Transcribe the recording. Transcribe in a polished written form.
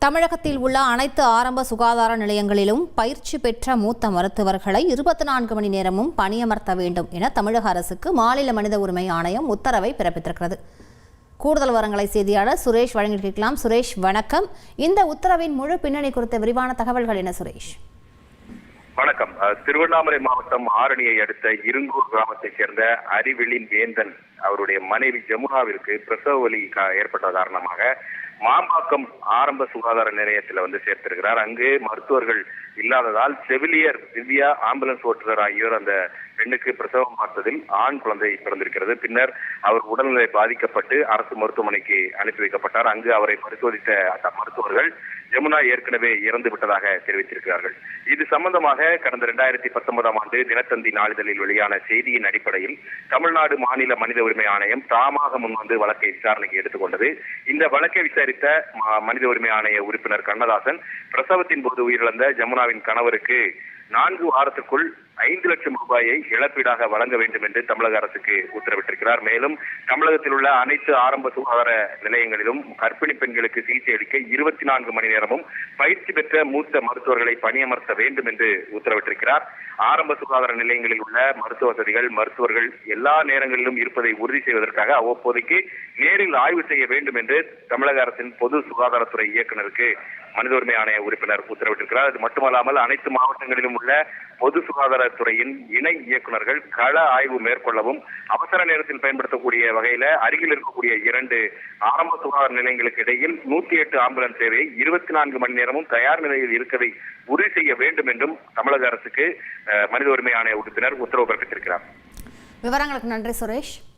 தமிழகத்தில் உள்ள அனைத்து ஆரம்ப சுகாதார நிலையங்களிலும் பயிற்சி பெற்ற மூத்த மருத்துவர்களை 24 மணி நேரமும் பணியமர்த்த வேண்டும் என தமிழக அரசுக்கு மாநில மனித உரிமை ஆணையம் உத்தரவை பிறப்பித்திருக்கிறது. கூடுதல் விவரங்களை செய்தியாளர் சுரேஷ் வழங்கி கேட்கலாம். சுரேஷ், வணக்கம். இந்த உத்தரவின் முழு பின்னணி குறித்த விரிவான தகவல்கள் என்ன சுரேஷ்? வணக்கம். திருவண்ணாமலை மாவட்டம் ஆரணியை அடுத்த இருங்கூர் கிராமத்தைச் சேர்ந்த அறிவெளின் வேந்தன் அவருடைய மனைவி ஜமுனாவிற்கு பிரசவ வலி ஏற்பட்ட காரணமாக மாம்பாக்கம் ஆரம்ப சுகாதார நிலையத்தில் சேர்த்திருக்கிறார். அங்கு மருத்துவர்கள் இல்லாததால் செவிலியர் திவ்யா, ஆம்புலன்ஸ் ஓட்டுநர் ஆகியோர் அந்த பெண்ணுக்கு பிரசவம் பார்த்ததில் ஆண் குழந்தை பிறந்திருக்கிறது. பின்னர் அவர் உடல்நிலை பாதிக்கப்பட்டு அரசு மருத்துவமனைக்கு அனுப்பி வைக்கப்பட்டார். அங்கு அவரை பரிசோதித்த மருத்துவர்கள் ஜமுனா ஏற்கனவே இறந்து விட்டதாக தெரிவித்திருக்கிறார்கள். இது சம்பந்தமாக கடந்த 2019 ஆண்டு தினத்தந்தி நாளிதழில் வெளியான செய்தியின் அடிப்படையில் தமிழ்நாடு மாநில மனித உரிமை ஆணையம் தாமாக முன்வந்து வழக்கை விசாரணைக்கு எடுத்துக்கொண்டது. இந்த வழக்கை விசாரித்த மனித உரிமை ஆணைய உறுப்பினர் கண்ணதாசன் பிரசவத்தின் போது உயிரிழந்த ஜமுனாவின் கணவருக்கு 4 வாரத்துக்குள் 5 லட்சம் ரூபாயை இழப்பீடாக வழங்க வேண்டும் என்று தமிழக அரசுக்கு உத்தரவிட்டிருக்கிறார். மேலும் தமிழகத்தில் உள்ள அனைத்து ஆரம்ப சுகாதார நிலையங்களிலும் கர்ப்பிணி பெண்களுக்கு சிகிச்சை அளிக்க 24 மணி நேரமும் பயிற்சி பெற்ற மூத்த மருத்துவர்களை பணியமர்த்த வேண்டும் என்று உத்தரவிட்டிருக்கிறார். ஆரம்ப சுகாதார நிலையங்களில் உள்ள மருத்துவ வசதிகள், மருத்துவர்கள் எல்லா நேரங்களிலும் இருப்பதை உறுதி செய்வதற்காக அவ்வப்போதைக்கு நேரில் ஆய்வு செய்ய வேண்டும் என்று தமிழக அரசின் பொது சுகாதாரத்துறை இயக்குநருக்கு மனித உரிமை ஆணைய உறுப்பினர் உத்தரவிட்டிருக்கிறார். அது மட்டுமல்லாமல் அனைத்து மாவட்டங்களிலும் உள்ள பொது சுகாதாரத்துறையின் இணை இயக்குநர்கள் கள ஆய்வு மேற்கொள்ளவும், அவசர நேரத்தில் பயன்படுத்தக்கூடிய வகையில அருகில் இருக்கக்கூடிய 2 ஆரம்ப சுகாதார நிலையங்களுக்கு இடையில் 108 ஆம்புலன்ஸ் சேவையை 24 மணி நேரமும் தயார் நிலையில் இருக்கதை உறுதி செய்ய வேண்டும் என்றும் தமிழக அரசுக்கு மனித உரிமை ஆணைய உறுப்பினர் உத்தரவு பிறப்பித்திருக்கிறார். விவரங்களுக்கு நன்றி சுரேஷ்.